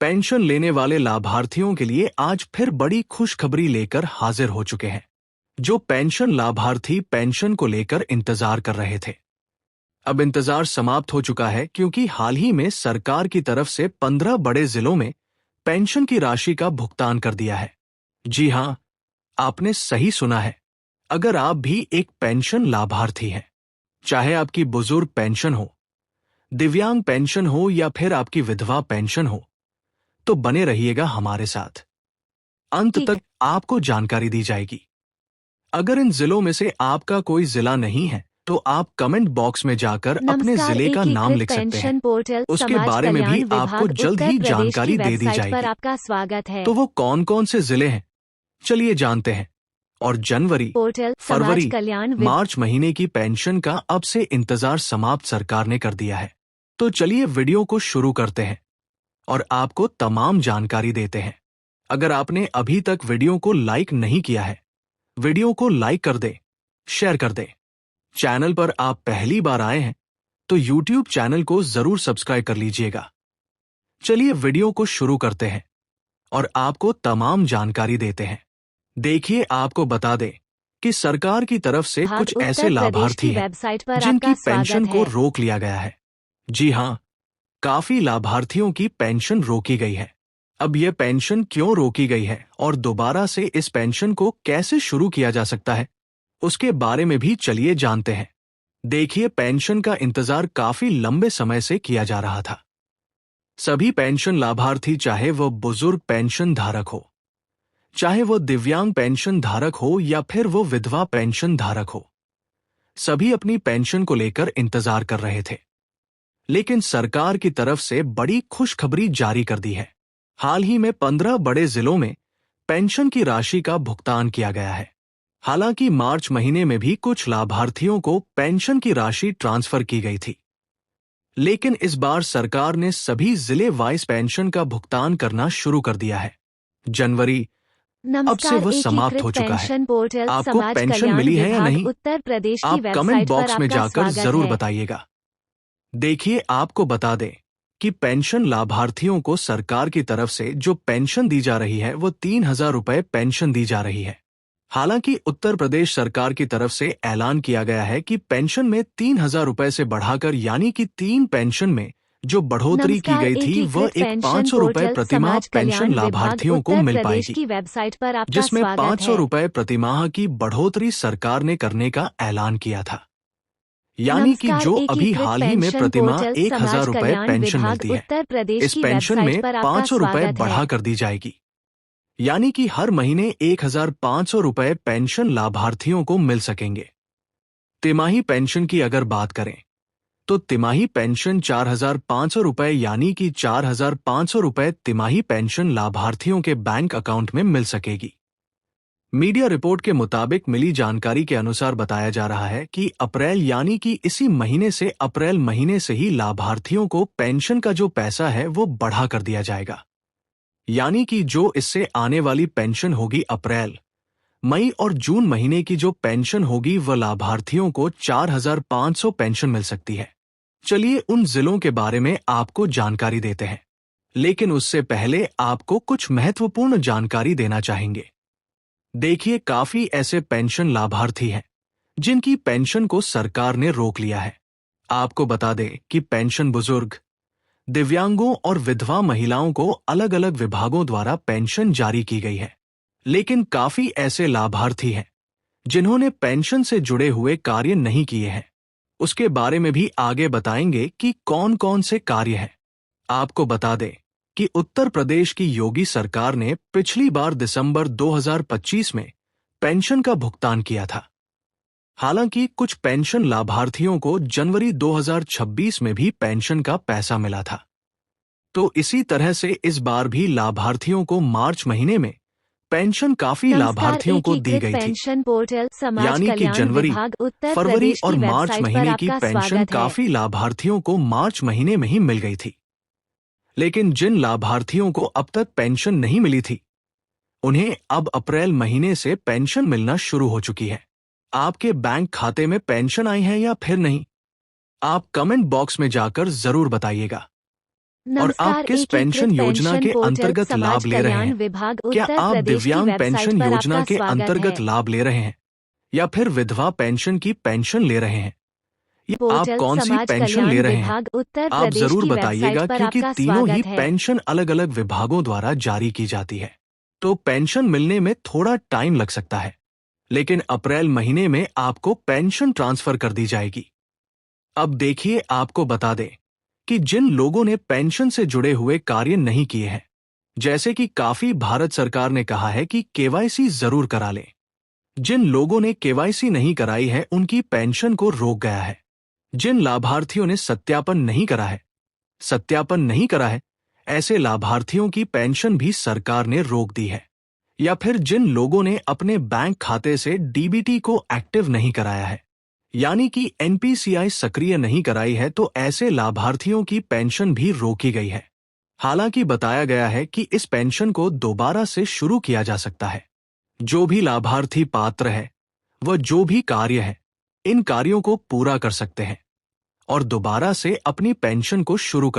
Pension लेने वाले लाभार्थियों के लिए आज फिर बड़ी खुशखबरी लेकर हाजिर हो चुके हैं। जो पेंशन लाभार्थी पेंशन को लेकर इंतजार कर रहे थे, अब इंतजार समाप्त हो चुका है, क्योंकि हाल ही में सरकार की तरफ से 15 बड़े जिलों में पेंशन की राशि का भुगतान कर दिया है। जी हां, आपने सही सुना है। अगर आप भी एक पेंशन लाभार्थी हैं, चाहे आपकी बुजुर्ग पेंशन हो, दिव्यांग पेंशन हो या फिर आपकी विधवा पेंशन हो, तो बने रहिएगा हमारे साथ। अंत तक आपको जानकारी दी जाएगी। अगर इन जिलों में से आपका कोई जिला नहीं है, तो आप कमेंट बॉक्स में जाकर अपने जिले का नाम लिख सकते हैं। उसके बारे में भी आपको जल्द ही जानकारी दे दी जाएगी। आपका स्वागत है। तो वो कौन कौन से जिले हैं, चलिए जानते हैं। और जनवरी, फरवरी, मार्च महीने की पेंशन का अब से इंतजार समाप्त सरकार ने कर दिया है। तो चलिए वीडियो को शुरू करते हैं और आपको तमाम जानकारी देते हैं। अगर आपने अभी तक वीडियो को लाइक नहीं किया है, वीडियो को लाइक कर दे, शेयर कर दे। चैनल पर आप पहली बार आए हैं तो YouTube चैनल को जरूर सब्सक्राइब कर लीजिएगा। चलिए वीडियो को शुरू करते हैं और आपको तमाम जानकारी देते हैं। देखिए, आपको बता दें कि सरकार की तरफ से कुछ ऐसे लाभार्थी हैं जिनकी पेंशन को रोक लिया गया है। जी हां, काफी लाभार्थियों की पेंशन रोकी गई है। अब यह पेंशन क्यों रोकी गई है और दोबारा से इस पेंशन को कैसे शुरू किया जा सकता है, उसके बारे में भी चलिए जानते हैं। देखिए, पेंशन का इंतजार काफी लंबे समय से किया जा रहा था। सभी पेंशन लाभार्थी, चाहे वो बुजुर्ग पेंशन धारक हो, चाहे वो दिव्यांग पेंशन धारक हो या फिर वो विधवा पेंशन धारक हो, सभी अपनी पेंशन को लेकर इंतजार कर रहे थे। लेकिन सरकार की तरफ से बड़ी खुशखबरी जारी कर दी है। हाल ही में 15 बड़े जिलों में पेंशन की राशि का भुगतान किया गया है। हालांकि मार्च महीने में भी कुछ लाभार्थियों को पेंशन की राशि ट्रांसफर की गई थी, लेकिन इस बार सरकार ने सभी जिले वाइज पेंशन का भुगतान करना शुरू कर दिया है। जनवरी अब से वो समाप्त हो चुका है। आपको पेंशन मिली है या नहीं, उत्तर प्रदेश आप कमेंट बॉक्स में जाकर जरूर बताइएगा। देखिए, आपको बता दें कि पेंशन लाभार्थियों को सरकार की तरफ से जो पेंशन दी जा रही है वो 3,000 रुपए पेंशन दी जा रही है। हालांकि उत्तर प्रदेश सरकार की तरफ से ऐलान किया गया है कि पेंशन में 3,000 रुपए से बढ़ाकर, यानी कि 3 पेंशन में जो बढ़ोतरी की गई थी, वह एक 500 रुपए प्रतिमाह पेंशन लाभार्थियों को मिल पाएगी, जिसमें 500 रुपए प्रतिमाह की बढ़ोतरी सरकार ने करने का ऐलान किया था। यानी कि जो अभी हाल ही में प्रतिमाह 1,000 रुपए पेंशन मिलती है, इस पेंशन में 500 रुपए बढ़ा कर दी जाएगी। यानी कि हर महीने 1,500 रुपए पेंशन लाभार्थियों को मिल सकेंगे। तिमाही पेंशन की अगर बात करें तो तिमाही पेंशन 4,500 रुपए, यानी कि 4,500 रुपए तिमाही पेंशन लाभार्थियों के बैंक अकाउंट में मिल सकेगी। मीडिया रिपोर्ट के मुताबिक मिली जानकारी के अनुसार बताया जा रहा है कि अप्रैल, यानी कि इसी महीने से, अप्रैल महीने से ही लाभार्थियों को पेंशन का जो पैसा है वो बढ़ा कर दिया जाएगा। यानी कि जो इससे आने वाली पेंशन होगी, अप्रैल, मई और जून महीने की जो पेंशन होगी, वह लाभार्थियों को 4,500 पेंशन मिल सकती है। चलिए उन जिलों के बारे में आपको जानकारी देते हैं, लेकिन उससे पहले आपको कुछ महत्वपूर्ण जानकारी देना चाहेंगे। देखिए, काफी ऐसे पेंशन लाभार्थी हैं जिनकी पेंशन को सरकार ने रोक लिया है। आपको बता दें कि पेंशन बुजुर्ग, दिव्यांगों और विधवा महिलाओं को अलग अलग विभागों द्वारा पेंशन जारी की गई है, लेकिन काफी ऐसे लाभार्थी हैं जिन्होंने पेंशन से जुड़े हुए कार्य नहीं किए हैं। उसके बारे में भी आगे बताएंगे कि कौन कौन से कार्य हैं। आपको बता दें कि उत्तर प्रदेश की योगी सरकार ने पिछली बार दिसंबर 2025 में पेंशन का भुगतान किया था। हालांकि कुछ पेंशन लाभार्थियों को जनवरी 2026 में भी पेंशन का पैसा मिला था। तो इसी तरह से इस बार भी लाभार्थियों को मार्च महीने में पेंशन काफी लाभार्थियों को दी गई थी। यानी कि जनवरी, फरवरी और मार्च महीने की पेंशन काफी लाभार्थियों को मार्च महीने में ही मिल गई थी। लेकिन जिन लाभार्थियों को अब तक पेंशन नहीं मिली थी, उन्हें अब अप्रैल महीने से पेंशन मिलना शुरू हो चुकी है। आपके बैंक खाते में पेंशन आई है या फिर नहीं, आप कमेंट बॉक्स में जाकर जरूर बताइएगा। और आप किस पेंशन योजना के अंतर्गत लाभ ले रहे हैं? विभाग क्या उत्तर आप प्रदेश की दिव्यांग वेबसाइट पेंशन पर योजना आपका के स्वागत अंतर्गत है। लाभ ले रहे हैं या फिर विधवा पेंशन की पेंशन ले रहे हैं? या आप पोर्टल कौन सी समाज पेंशन कल्याण ले रहे हैं? विभाग उत्तर आप प्रदेश जरूर की बताइएगा, वेबसाइट पर क्योंकि आपका तीनों ही स्वागत है। पेंशन अलग अलग विभागों द्वारा जारी की जाती है, तो पेंशन मिलने में थोड़ा टाइम लग सकता है, लेकिन अप्रैल महीने में आपको पेंशन ट्रांसफर कर दी जाएगी। अब देखिए, आपको बता दें कि जिन लोगों ने पेंशन से जुड़े हुए कार्य नहीं किए हैं, जैसे कि काफी भारत सरकार ने कहा है कि केवाईसी जरूर करा लें। जिन लोगों ने केवाईसी नहीं कराई है उनकी पेंशन को रोक गया है। जिन लाभार्थियों ने सत्यापन नहीं करा है, ऐसे लाभार्थियों की पेंशन भी सरकार ने रोक दी है। या फिर जिन लोगों ने अपने बैंक खाते से डीबीटी को एक्टिव नहीं कराया है, यानी कि एनपीसीआई सक्रिय नहीं कराई है, तो ऐसे लाभार्थियों की पेंशन भी रोकी गई है। हालांकि बताया गया है कि इस पेंशन को दोबारा से शुरू किया जा सकता है। जो भी लाभार्थी पात्र है, वह जो भी कार्य है, इन कार्यों को पूरा कर सकते हैं और दोबारा से अपनी पेंशन को शुरू कर